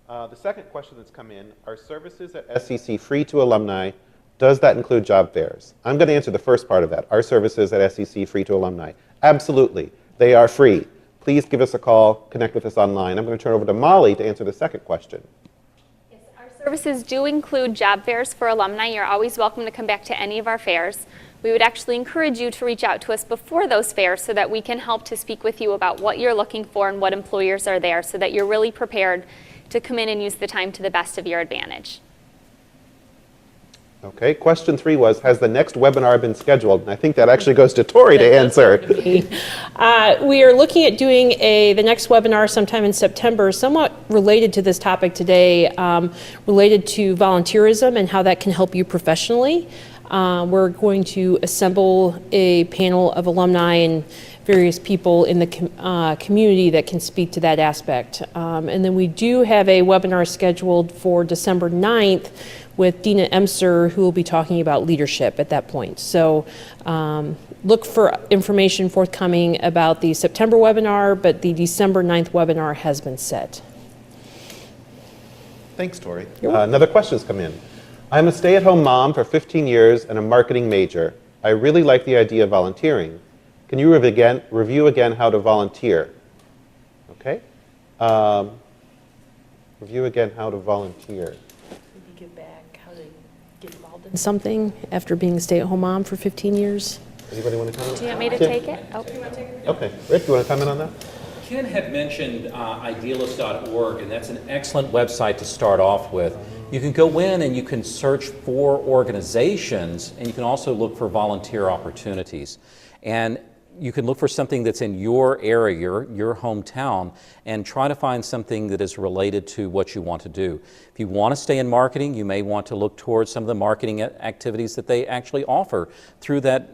The second question that's come in, are services at SCC free to alumni? Does that include job fairs? I'm going to answer the first part of that. Are services at SCC free to alumni? Absolutely. They are free. Please give us a call, connect with us online. I'm going to turn over to Molly to answer the second question. Yes, our services do include job fairs for alumni. You're always welcome to come back to any of our fairs. We would actually encourage you to reach out to us before those fairs so that we can help to speak with you about what you're looking for and what employers are there, so that you're really prepared to come in and use the time to the best of your advantage. Okay, question 3 was, has the next webinar been scheduled? And I think that actually goes to Tori to answer. We are looking at doing the next webinar sometime in September, somewhat related to this topic today, related to volunteerism and how that can help you professionally. We're going to assemble a panel of alumni and various people in the community that can speak to that aspect. And then we do have a webinar scheduled for December 9th with Dina Emser, who will be talking about leadership at that point. So look for information forthcoming about the September webinar, but the December 9th webinar has been set. Thanks, Tori. Another question's come in. I'm a stay-at-home mom for 15 years and a marketing major. I really like the idea of volunteering. Can you review again how to volunteer? Okay. Review again how to volunteer. Maybe give back, how to get involved in something after being a stay-at-home mom for 15 years. Anybody want to comment? Do you want me to take it? Oh. Okay. Rick, you want to comment on that? Ken had mentioned Idealist.org, and that's an excellent website to start off with. You can go in and you can search for organizations, and you can also look for volunteer opportunities. And you can look for something that's in your area, your hometown, and try to find something that is related to what you want to do. If you want to stay in marketing, you may want to look towards some of the marketing activities that they actually offer through that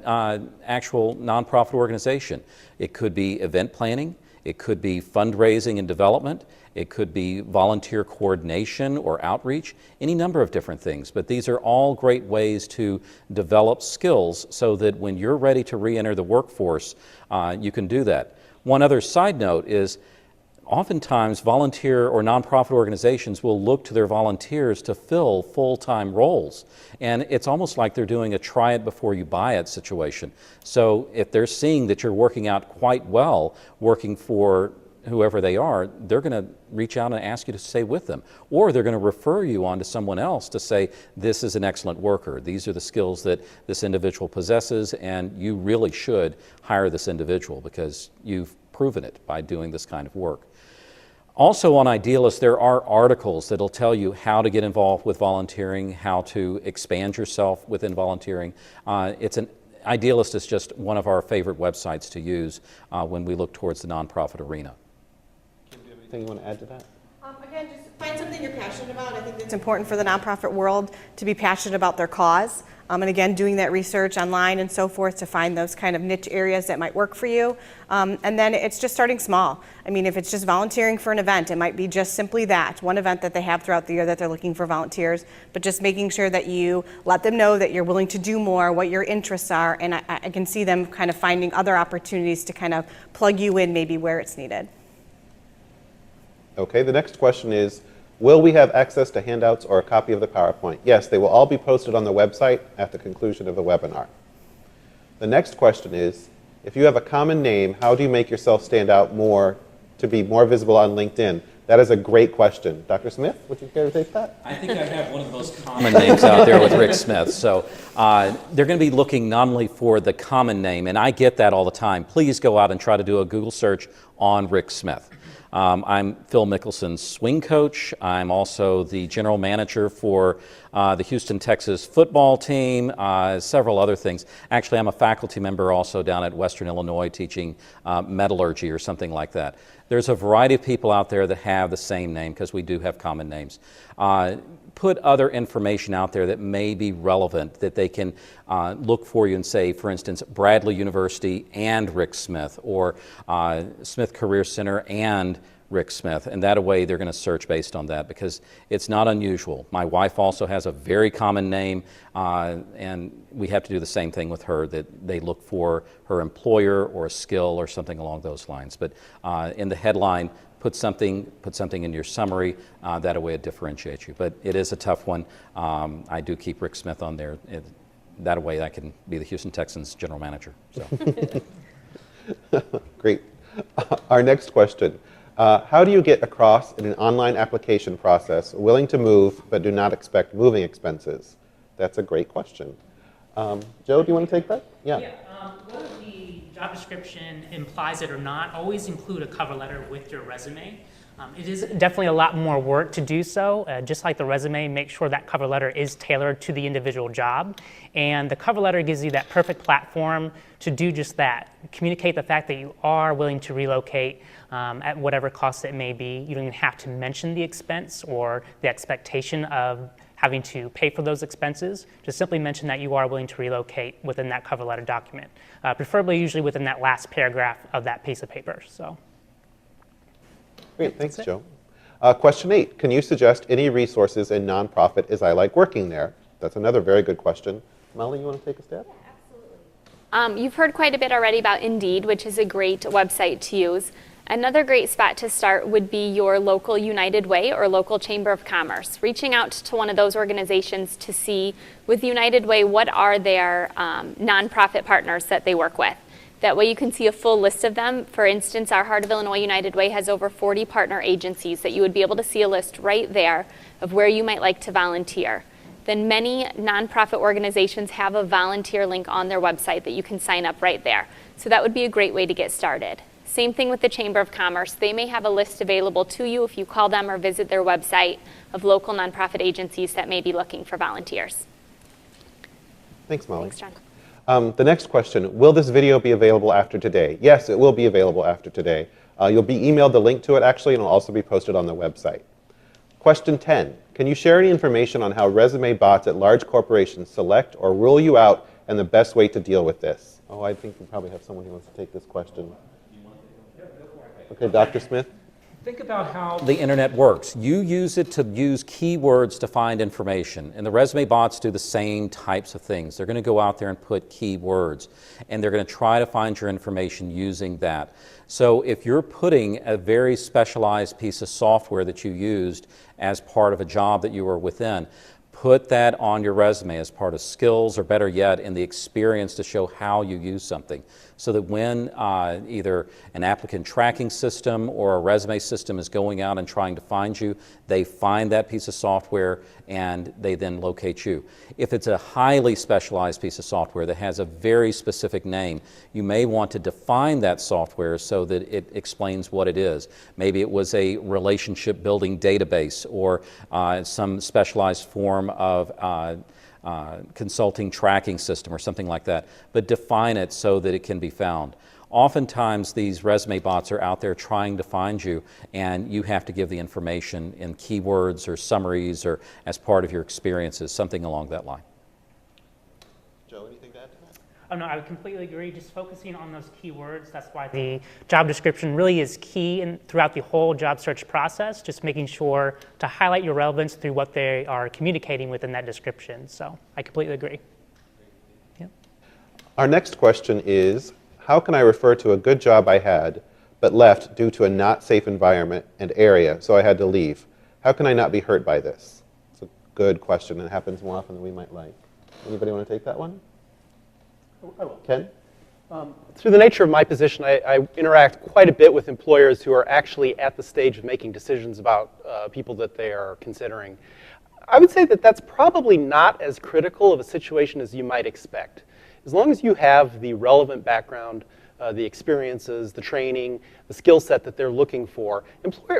actual nonprofit organization. It could be event planning, it could be fundraising and development, it could be volunteer coordination or outreach, any number of different things. But these are all great ways to develop skills so that when you're ready to re-enter the workforce, you can do that. One other side note is oftentimes volunteer or nonprofit organizations will look to their volunteers to fill full-time roles. And it's almost like they're doing a try it before you buy it situation. So if they're seeing that you're working out quite well, working for whoever they are, they're going to reach out and ask you to stay with them. Or they're going to refer you on to someone else to say, this is an excellent worker. These are the skills that this individual possesses, and you really should hire this individual because you've proven it by doing this kind of work. Also on Idealist, there are articles that'll tell you how to get involved with volunteering, how to expand yourself within volunteering. Idealist is just one of our favorite websites to use when we look towards the nonprofit arena. Do you have anything you want to add to that? Again, just find something you're passionate about. I think it's important for the nonprofit world to be passionate about their cause. And again, doing that research online and so forth to find those kind of niche areas that might work for you. And then it's just starting small. I mean, if it's just volunteering for an event, it might be just simply that, one event that they have throughout the year that they're looking for volunteers, but just making sure that you let them know that you're willing to do more, what your interests are, and I can see them kind of finding other opportunities to kind of plug you in maybe where it's needed. Okay, the next question is, will we have access to handouts or a copy of the PowerPoint? Yes, they will all be posted on the website at the conclusion of the webinar. The next question is, if you have a common name, how do you make yourself stand out more to be more visible on LinkedIn? That is a great question. Dr. Smith, would you care to take that? I think I have one of the most common names out there with Rick Smith. So they're going to be looking not only for the common name, and I get that all the time. Please go out and try to do a Google search on Rick Smith. I'm Phil Mickelson's swing coach. I'm also the general manager for the Houston, Texas football team, several other things. Actually, I'm a faculty member also down at Western Illinois teaching metallurgy or something like that. There's a variety of people out there that have the same name, because we do have common names. Put other information out there that may be relevant, that they can look for you and say, for instance, Bradley University and Rick Smith, or Smith Career Center and Rick Smith, and that way they're going to search based on that, because it's not unusual. My wife also has a very common name, and we have to do the same thing with her, that they look for her employer or a skill or something along those lines. But in the headline, put something in your summary, that way it differentiates you. But it is a tough one. I do keep Rick Smith on there. That way I can be the Houston Texans general manager. So. Great. Our next question. How do you get across in an online application process willing to move but do not expect moving expenses? That's a great question. Joe, do you want to take that? Yeah. Whether the job description implies it or not, always include a cover letter with your resume. It is definitely a lot more work to do so. Just like the resume, make sure that cover letter is tailored to the individual job. And the cover letter gives you that perfect platform to do just that. Communicate the fact that you are willing to relocate at whatever cost it may be. You don't even have to mention the expense or the expectation of having to pay for those expenses. Just simply mention that you are willing to relocate within that cover letter document, preferably usually within that last paragraph of that piece of paper. So. Great, thanks, Joe. Question 8, can you suggest any resources in nonprofit as I like working there? That's another very good question. Molly, you want to take a stab? You've heard quite a bit already about Indeed, which is a great website to use. Another great spot to start would be your local United Way or local Chamber of Commerce. Reaching out to one of those organizations to see, with United Way, what are their nonprofit partners that they work with. That way you can see a full list of them. For instance, our Heart of Illinois United Way has over 40 partner agencies that you would be able to see a list right there of where you might like to volunteer. Then many nonprofit organizations have a volunteer link on their website that you can sign up right there. So that would be a great way to get started. Same thing with the Chamber of Commerce. They may have a list available to you if you call them or visit their website of local nonprofit agencies that may be looking for volunteers. Thanks, Molly. Thanks, John. The next question, will this video be available after today? Yes, it will be available after today. You'll be emailed the link to it, actually, and it'll also be posted on the website. Question 10, can you share any information on how resume bots at large corporations select or rule you out and the best way to deal with this? Oh, I think we probably have someone who wants to take this question. Okay, Dr. Smith? Think about how the internet works. You use it to use keywords to find information, and the resume bots do the same types of things. They're going to go out there and put keywords, and they're going to try to find your information using that. So if you're putting a very specialized piece of software that you used as part of a job that you were within, put that on your resume as part of skills, or better yet, in the experience to show how you use something. So that when either an applicant tracking system or a resume system is going out and trying to find you, they find that piece of software and they then locate you. If it's a highly specialized piece of software that has a very specific name, you may want to define that software so that it explains what it is. Maybe it was a relationship building database or some specialized form of consulting tracking system or something like that, but define it so that it can be found. Oftentimes these resume bots are out there trying to find you, and you have to give the information in keywords or summaries or as part of your experiences, something along that line. Joe, anything to add to that? Oh, no, I would completely agree. Just focusing on those keywords, that's why the job description really is key throughout the whole job search process, just making sure to highlight your relevance through what they are communicating within that description. So I completely agree. Yep. Our next question is, how can I refer to a good job I had but left due to a not safe environment and area, so I had to leave? How can I not be hurt by this? It's a good question, and it happens more often than we might like. Anybody want to take that one? I will. Ken? Through the nature of my position, I interact quite a bit with employers who are actually at the stage of making decisions about people that they are considering. I would say that that's probably not as critical of a situation as you might expect. As long as you have the relevant background, the experiences, the training, the skill set that they're looking for,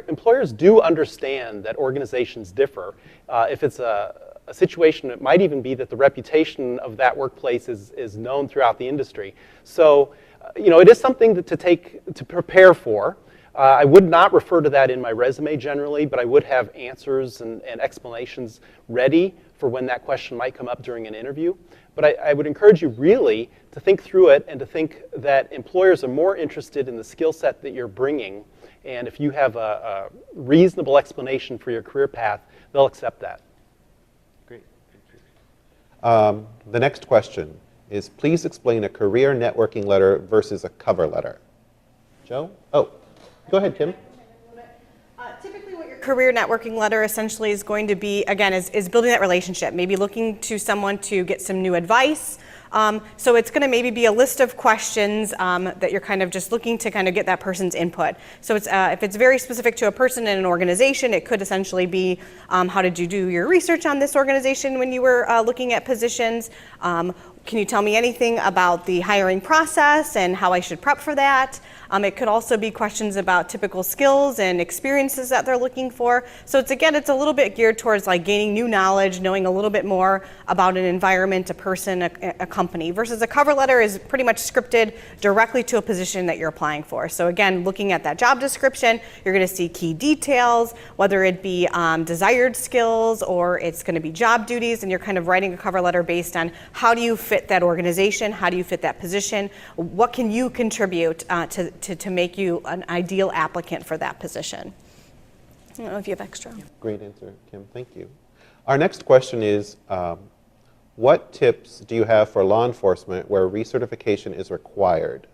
employers do understand that organizations differ. If it's a situation, it might even be that the reputation of that workplace is known throughout the industry. So, it is something to prepare for. I would not refer to that in my resume generally, but I would have answers and explanations ready for when that question might come up during an interview. But I would encourage you really to think through it and to think that employers are more interested in the skill set that you're bringing. And if you have a reasonable explanation for your career path, they'll accept that. Great, thank you. The next question is, please explain a career networking letter versus a cover letter. Joe? Oh, go ahead, Kim. Typically what your career networking letter essentially is going to be, again, is building that relationship, maybe looking to someone to get some new advice. So it's going to maybe be a list of questions that you're kind of just looking to kind of get that person's input. So it's, if it's very specific to a person in an organization, it could essentially be how did you do your research on this organization when you were looking at positions? Can you tell me anything about the hiring process and how I should prep for that? It could also be questions about typical skills and experiences that they're looking for. So it's, again, it's a little bit geared towards like gaining new knowledge, knowing a little bit more about an environment, a person, a company, versus a cover letter is pretty much scripted directly to a position that you're applying for. So again, looking at that job description, you're going to see key details, whether it be desired skills or it's going to be job duties, and you're kind of writing a cover letter based on how do you fit that organization, how do you fit that position, what can you contribute to make you an ideal applicant for that position. I don't know if you have extra. Great answer, Kim. Thank you. Our next question is, what tips do you have for law enforcement where recertification is required?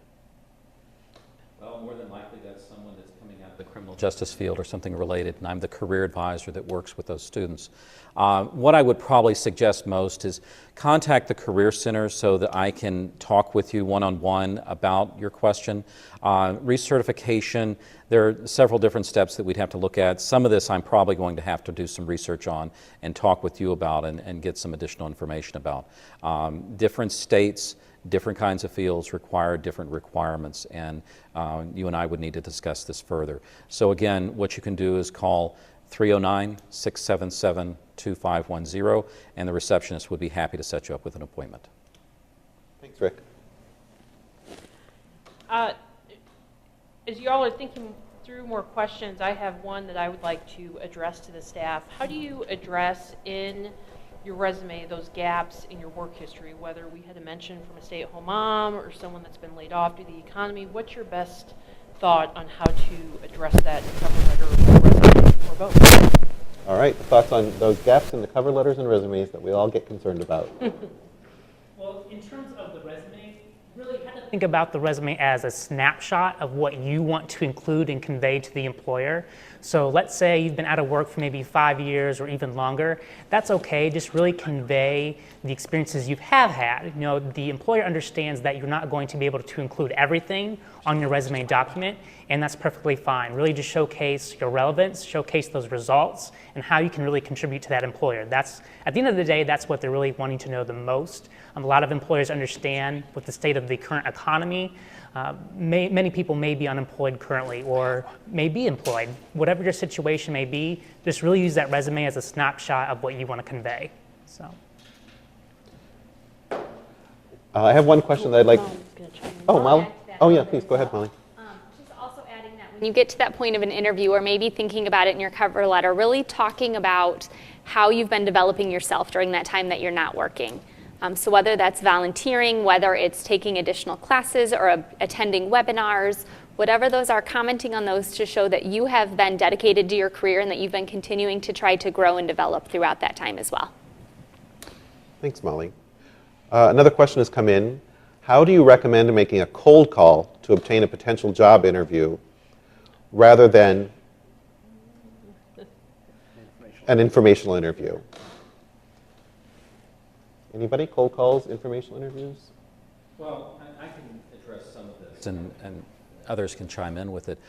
Well, more than likely that's someone that's coming out of the criminal justice field or something related, and I'm the career advisor that works with those students. What I would probably suggest most is contact the Career Center so that I can talk with you one-on-one about your question. Recertification, there are several different steps that we'd have to look at. Some of this I'm probably going to have to do some research on and talk with you about and get some additional information about. Different states, different kinds of fields require different requirements, and you and I would need to discuss this further. So again, what you can do is call 309-677-2510, and the receptionist would be happy to set you up with an appointment. Thanks, Rick. As you all are thinking through more questions, I have one that I would like to address to the staff. How do you address in your resume those gaps in your work history, whether we had to mention from a stay-at-home mom or someone that's been laid off due to the economy? What's your best thought on how to address that in cover letter or resume, or both? All right, thoughts on those gaps in the cover letters and resumes that we all get concerned about? Well, in terms of the resume, really have to think about the resume as a snapshot of what you want to include and convey to the employer. So let's say you've been out of work for maybe 5 years or even longer. That's okay. Just really convey the experiences you have had. You know, the employer understands that you're not going to be able to include everything on your resume document, and that's perfectly fine. Really just showcase your relevance, showcase those results, and how you can really contribute to that employer. That's, at the end of the day, that's what they're really wanting to know the most. A lot of employers understand with the state of the current economy, many people may be unemployed currently or may be employed. Whatever your situation may be, just really use that resume as a snapshot of what you want to convey. So. I have one question that I'd like. Oh, Molly. Oh, yeah, please go ahead, Molly. Just also adding that when you get to that point of an interview or maybe thinking about it in your cover letter, really talking about how you've been developing yourself during that time that you're not working. So whether that's volunteering, whether it's taking additional classes or attending webinars, whatever those are, commenting on those to show that you have been dedicated to your career and that you've been continuing to try to grow and develop throughout that time as well. Thanks, Molly. Another question has come in. How do you recommend making a cold call to obtain a potential job interview rather than an informational interview? Anybody? Cold calls, informational interviews? Well, I can address some of this, and others can chime in with it.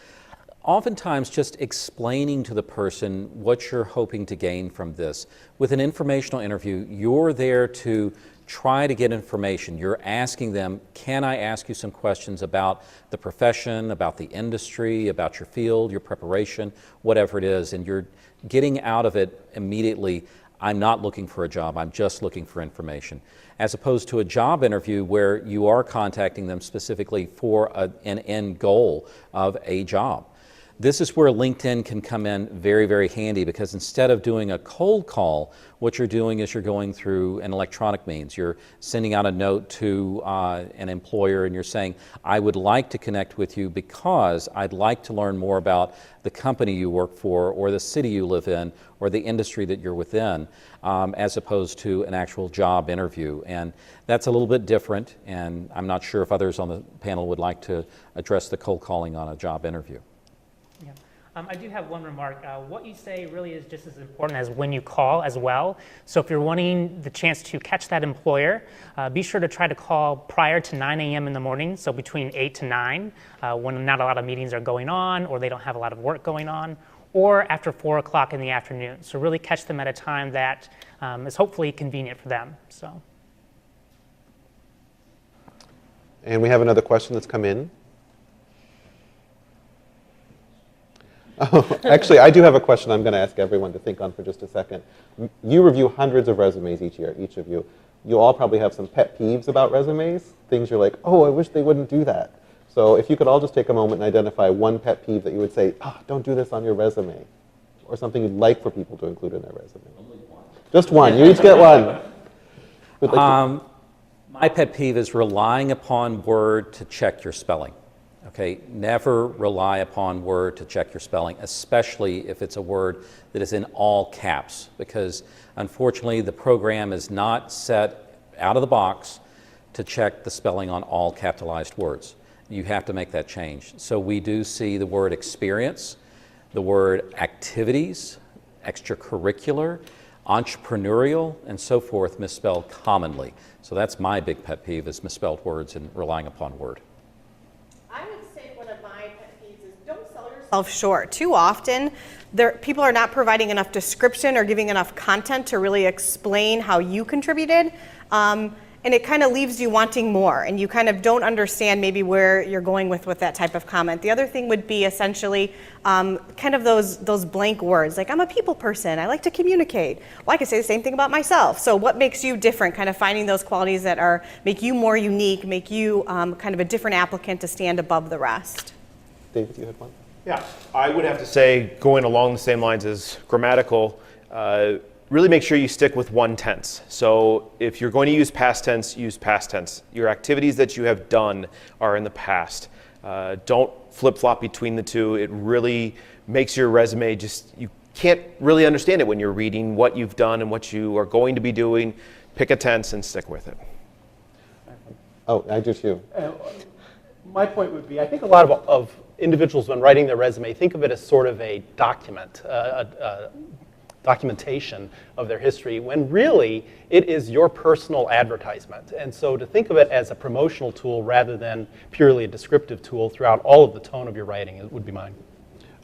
Oftentimes, just explaining to the person what you're hoping to gain from this. With an informational interview, you're there to try to get information. You're asking them, can I ask you some questions about the profession, about the industry, about your field, your preparation, whatever it is, and you're getting out of it immediately, I'm not looking for a job, I'm just looking for information. As opposed to a job interview where you are contacting them specifically for an end goal of a job. This is where LinkedIn can come in very, very handy, because instead of doing a cold call, what you're doing is you're going through an electronic means. You're sending out a note to an employer and you're saying, I would like to connect with you because I'd like to learn more about the company you work for or the city you live in or the industry that you're within, as opposed to an actual job interview. And that's a little bit different, and I'm not sure if others on the panel would like to address the cold calling on a job interview. Yeah. I do have one remark. What you say really is just as important as when you call as well. So if you're wanting the chance to catch that employer, be sure to try to call prior to 9 a.m. in the morning, so between 8 to 9, when not a lot of meetings are going on or they don't have a lot of work going on, or after 4 o'clock in the afternoon. So really catch them at a time that is hopefully convenient for them. So. And we have another question that's come in. Oh, actually, I do have a question I'm going to ask everyone to think on for just a second. You review hundreds of resumes each year, each of you. You all probably have some pet peeves about resumes, things you're like, oh, I wish they wouldn't do that. So if you could all just take a moment and identify one pet peeve that you would say, oh, don't do this on your resume, or something you'd like for people to include in their resume. Only one. Just one. You each get one. My pet peeve is relying upon Word to check your spelling. Okay, never rely upon Word to check your spelling, especially if it's a word that is in all caps, because unfortunately the program is not set out of the box to check the spelling on all capitalized words. You have to make that change. So we do see the word experience, the word activities, extracurricular, entrepreneurial, and so forth misspelled commonly. So that's my big pet peeve, is misspelled words and relying upon Word. I would say one of my pet peeves is don't sell yourself short. Too often, people are not providing enough description or giving enough content to really explain how you contributed. And it kind of leaves you wanting more, and you kind of don't understand maybe where you're going with that type of comment. The other thing would be essentially kind of those blank words, like I'm a people person, I like to communicate. Well, I could say the same thing about myself. So what makes you different? Kind of finding those qualities that make you more unique, make you kind of a different applicant to stand above the rest. David, you had one? Yeah, I would have to say, going along the same lines as grammatical, really make sure you stick with one tense. So if you're going to use past tense, use past tense. Your activities that you have done are in the past. Don't flip-flop between the two. It really makes your resume you can't really understand it when you're reading what you've done and what you are going to be doing. Pick a tense and stick with it. Oh, I do too. My point would be, I think a lot of individuals, when writing their resume, think of it as sort of a document, documentation of their history, when really it is your personal advertisement. And so to think of it as a promotional tool rather than purely a descriptive tool throughout all of the tone of your writing, it would be mine.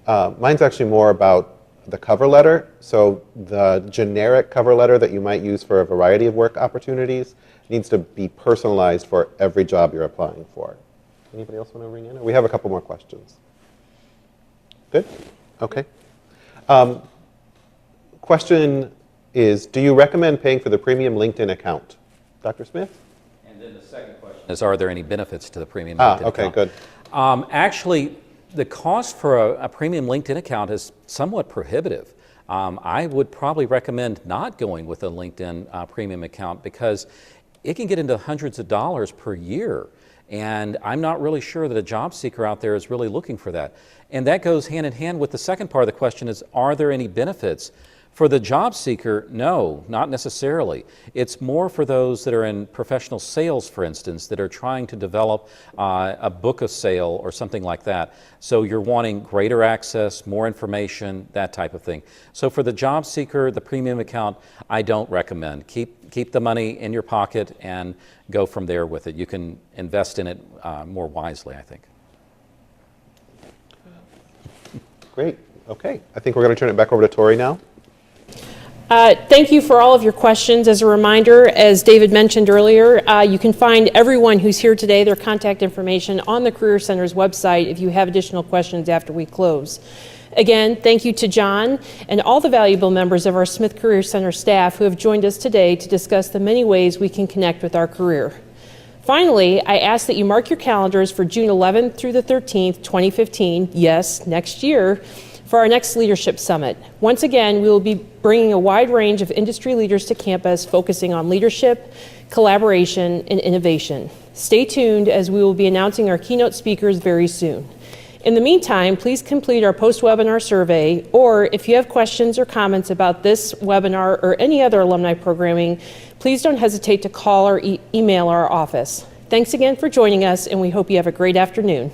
Mine's actually more about the cover letter. So the generic cover letter that you might use for a variety of work opportunities needs to be personalized for every job you're applying for. Anybody else want to ring in? We have a couple more questions. Good? Okay. Question is, do you recommend paying for the premium LinkedIn account? Dr. Smith? And then the second question is, are there any benefits to the premium LinkedIn okay, account? good. Actually, the cost for a premium LinkedIn account is somewhat prohibitive. I would probably recommend not going with a LinkedIn premium account, because it can get into hundreds of dollars per year. And I'm not really sure that a job seeker out there is really looking for that. And that goes hand in hand with the second part of the question is, are there any benefits? For the job seeker, no, not necessarily. It's more for those that are in professional sales, for instance, that are trying to develop a book of sale or something like that. So you're wanting greater access, more information, that type of thing. So for the job seeker, the premium account, I don't recommend. Keep the money in your pocket and go from there with it. You can invest in it more wisely, I think. Great. Okay. I think we're going to turn it back over to Tori now. Thank you for all of your questions. As a reminder, as David mentioned earlier, you can find everyone who's here today, their contact information on the Career Center's website if you have additional questions after we close. Again, thank you to John and all the valuable members of our Smith Career Center staff who have joined us today to discuss the many ways we can connect with our career. Finally, I ask that you mark your calendars for June 11th through the 13th, 2015, yes, next year, for our next Leadership Summit. Once again, we will be bringing a wide range of industry leaders to campus focusing on leadership, collaboration, and innovation. Stay tuned as we will be announcing our keynote speakers very soon. In the meantime, please complete our post-webinar survey, or if you have questions or comments about this webinar or any other alumni programming, please don't hesitate to call or email our office. Thanks again for joining us, and we hope you have a great afternoon.